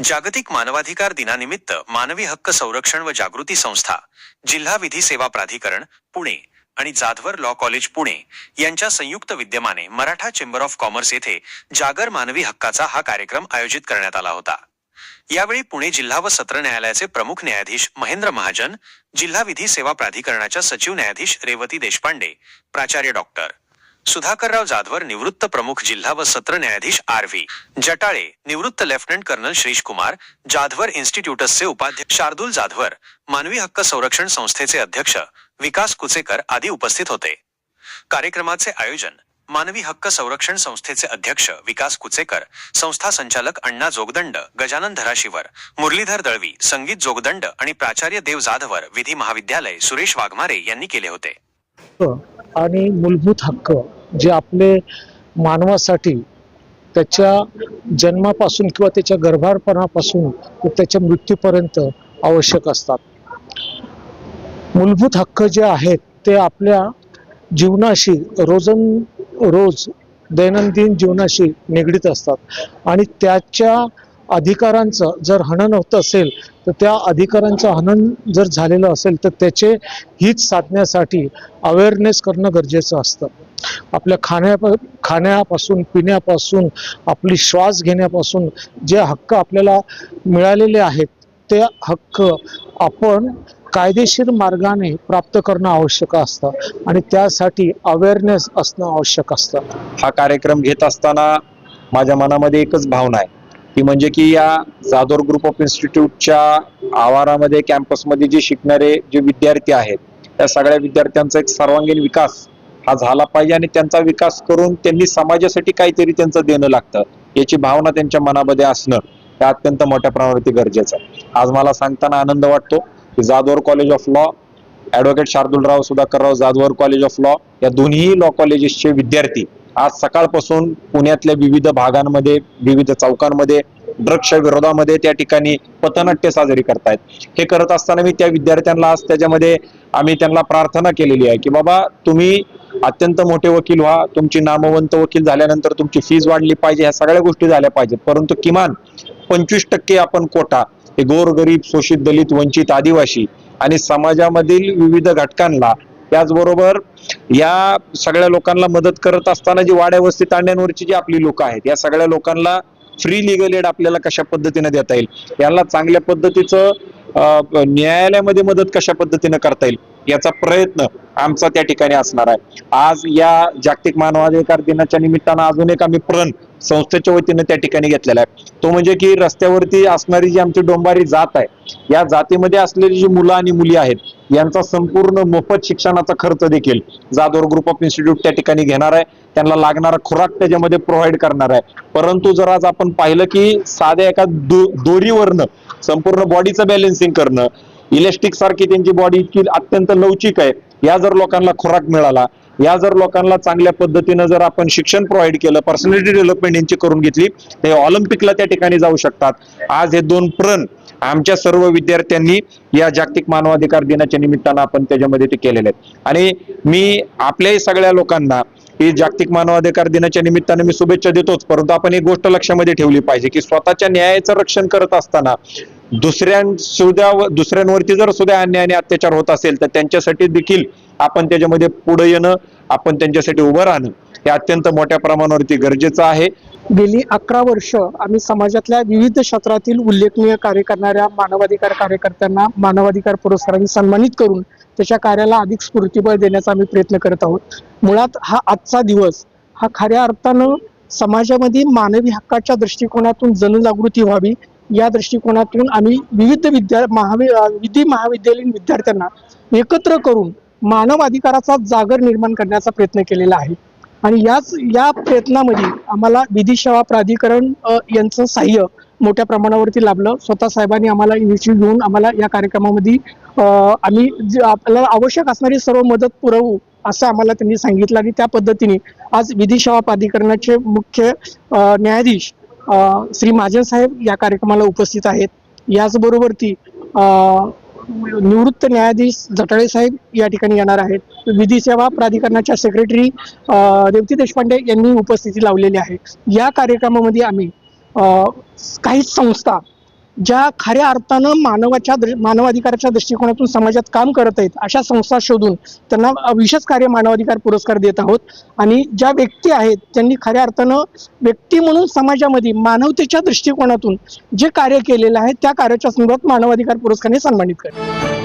जागतिक मानवाधिकार दिनानिमित्त मानवी हक्क संरक्षण व जागृती संस्था, जिल्हा विधी सेवा प्राधिकरण पुणे आणि जाधवर लॉ कॉलेज पुणे यांच्या संयुक्त विद्यमाने मराठा चेंबर ऑफ कॉमर्स येथे जागर मानवी हक्काचा हा कार्यक्रम आयोजित करण्यात आला होता। यावेळी पुणे जिल्हा व सत्र न्यायालयाचे प्रमुख न्यायाधीश महेंद्र महाजन, जिल्हा विधी सेवा प्राधिकरणाच्या सचिव न्यायाधीश रेवती देशपांडे, प्राचार्य डॉक्टर सुधाकरराव जाधवर, निवृत्त प्रमुख जिल्हा व सत्र न्यायाधीश आर.व्ही. जटाळे, निवृत्त लेफ्टनंट कर्नल श्रीश कुमार, जाधवर इन्स्टिट्यूट्सचे उपाध्यक्ष शार्दूल जाधवर, मानवी हक्क संरक्षण संस्थेचे अध्यक्ष विकास कुचेकर आदी उपस्थित होते। कार्यक्रमाचे आयोजन मानवी हक्क संरक्षण संस्थेचे अध्यक्ष विकास कुचेकर, संस्था संचालक अण्णा जोगदंड, गजानन धराशीवर, मुरलीधर दळवी, संगीत जोगदंड आणि प्राचार्य देव जाधवर, विधी महाविद्यालय सुरेश वाघमारे यांनी केले होते। आणि मूलभूत हक्क जे आपले मानवासाठी त्याच्या जन्मापासून किंवा त्याच्या गर्भारपणापासून त्याच्या मृत्यूपर्यंत आवश्यक असतात। मूलभूत हक्क जे आहेत ते आपल्या जीवनाशी रोज दैनंदिन जीवनाशी निगडीत असतात आणि त्याच्या अधिकारांचं जर हनन होत असेल तर त्या अधिकारांचं हनन जर झालेलं असेल तर त्याचे हित साधण्यासाठी अवेअरनेस करणं गरजेचं असतं। आपल्या खाण्यापासून पिण्यापासून आपली श्वास घेण्यापासून जे हक्क आपल्याला मिळालेले आहेत ते हक्क आपण कायदेशीर मार्गाने प्राप्त करणं आवश्यक असतं आणि त्यासाठी अवेअरनेस असणं आवश्यक असतं। हा कार्यक्रम घेत असताना माझ्या मनामध्ये एकच भावना आहे ती म्हणजे की या जाधवर ग्रुप ऑफ इन्स्टिट्यूटच्या आवारामध्ये कॅम्पसमध्ये जे शिकणारे जे विद्यार्थी आहेत त्या सगळ्या विद्यार्थ्यांचा एक सर्वांगीण विकास हा झाला पाहिजे आणि त्यांचा विकास करून त्यांनी समाजासाठी काहीतरी त्यांचं देणं लागतं याची भावना त्यांच्या मनामध्ये असणं हे अत्यंत मोठ्या प्रमाणावरती गरजेचं आहे। आज मला सांगताना आनंद वाटतो की Jadhavar College of Law, advocate Shardulrao Sudhakarrao Jadhavar College of Law या दोन्ही लॉ कॉलेजेसचे विद्यार्थी आज सकाळपासून पुण्यातल्या विविध भागांमध्ये विविध चौकांमध्ये ड्रग्सच्या विरोधामध्ये त्या ठिकाणी पथनाट्य साजरी करतायत। हे करत असताना मी त्या विद्यार्थ्यांना आज त्याच्यामध्ये आम्ही त्यांना प्रार्थना केलेली आहे की बाबा तुम्ही अत्यंत मोठे वकील व्हा, तुमची नामवंत वकील झाल्यानंतर तुमची फीज वाढली पाहिजे, ह्या सगळ्या गोष्टी झाल्या पाहिजेत, परंतु किमान 25% आपण कोटा हे गोरगरीब, शोषित, दलित, वंचित, आदिवासी आणि समाजामधील विविध घटकांना त्याचबरोबर या सगळ्या लोकांना मदत करत असताना जी वाड्या वस्ती तांड्यांवरची जी आपली लोक आहेत या सगळ्या लोकांना फ्री लिगल एड आपल्याला कशा पद्धतीने देता येईल, याला चांगल्या पद्धतीचं न्यायालयामध्ये मदत कशा पद्धतीने करता येईल याचा प्रयत्न आमचा त्या ठिकाणी असणार आहे। आज या जागतिक मानवाधिकार दिनाच्या निमित्तानं अजून एक आम्ही प्रण संस्थेच्या वतीने त्या ठिकाणी घेतलेला आहे, तो म्हणजे की रस्त्यावरती असणारी जी आमची डोंबारी जात आहे या जातीमध्ये असलेली जी मुलं आणि मुली आहेत यांचा संपूर्ण मोफत शिक्षणाचा खर्च देखील जाधवर ग्रुप ऑफ इन्स्टिट्यूट त्या ठिकाणी घेणार आहे, त्यांना लागणारा खुराक त्याच्यामध्ये प्रोव्हाइड करणार आहे। परंतु जर आज आपण पाहिलं की साध्या एका दोरीवरनं संपूर्ण बॉडीचं बॅलन्सिंग करणं, इलेस्टिक सारखी त्यांची बॉडी इतकी अत्यंत लवचिक आहे, या जर लोकांना खुराक मिळाला, या जर लोकांना चांगल्या पद्धतीनं जर आपण शिक्षण प्रोव्हाइड केलं, पर्सनॅलिटी डेव्हलपमेंट यांची करून घेतली, ते ऑलिम्पिकला त्या ठिकाणी जाऊ शकतात। आज हे दोन प्रण आमच्या सर्व विद्यार्थ्यांनी या जागतिक मानवाधिकार दिनाच्या निमित्तानं आपण त्याच्यामध्ये ते केलेले आहेत आणि मी आपल्याही सगळ्या लोकांना ही जागतिक मानवाधिकार दिनाच्या निमित्तानं मी शुभेच्छा देतोच, परंतु आपण एक गोष्ट लक्षामध्ये ठेवली पाहिजे की स्वतःच्या न्यायाचं रक्षण करत असताना दुसऱ्यांवरती जर सुद्धा अन्याय आणि अत्याचार होत असेल तर त्यांच्यासाठी देखील आपण त्याच्यामध्ये पुढे येणं, आपण त्यांच्यासाठी उभं राहणं हे अत्यंत मोठ्या प्रमाणावरती गरजेचं आहे। गेली 11 वर्ष आम्ही समाजातल्या विविध क्षेत्रातील उल्लेखनीय कार्य करणाऱ्या मानवाधिकार कार्यकर्त्यांना मानवाधिकार पुरस्कारांनी सन्मानित करून त्याच्या कार्याला अधिक स्फूर्तिबळ देण्याचा आम्ही प्रयत्न करत आहोत। मुळात हा आजचा दिवस हा खऱ्या अर्थानं समाजामध्ये मानवी हक्काच्या दृष्टिकोनातून जनजागृती व्हावी या दृष्टिकोनातून आम्ही विविध विधी महाविद्यालयीन विद्यार्थ्यांना एकत्र करून मानव अधिकाराचा जागर निर्माण करण्याचा प्रयत्न केलेला आहे आणि या प्रयत्नामध्ये आम्हाला विधी सेवा प्राधिकरण यांचं साह्य मोठ्या प्रमाणावरती लाभलं। स्वतः साहेबांनी आम्हाला इनिशिएटिव्ह घेऊन आम्हाला या कार्यक्रमामध्ये आम्ही आपल्याला आवश्यक असणारी सर्व मदत पुरवू असं आम्हाला त्यांनी सांगितलं आणि त्या पद्धतीने आज विधी सेवा प्राधिकरणाचे मुख्य न्यायाधीश श्री महाजन साहेब या कार्यक्रमाला उपस्थित आहेत। याचबरोबर ती निवृत्त न्यायाधीश जटाळे साहेब या ठिकाणी येणार आहेत। विधी सेवा प्राधिकरणाच्या सेक्रेटरी रेवती देशपांडे यांनी उपस्थिती लावलेली आहे। या कार्यक्रमामध्ये आम्ही काही संस्था ज्या खऱ्या अर्थानं मानवाधिकाराच्या दृष्टिकोनातून समाजात काम करत आहेत अशा संस्था शोधून त्यांना विशेष कार्य मानवाधिकार पुरस्कार देत आहोत. आणि ज्या व्यक्ती आहेत त्यांनी खऱ्या अर्थानं व्यक्ती म्हणून समाजामध्ये मानवतेच्या दृष्टिकोनातून जे कार्य केलेलं आहे त्या कार्याच्या संदर्भात मानवाधिकार पुरस्काराने सन्मानित करतात.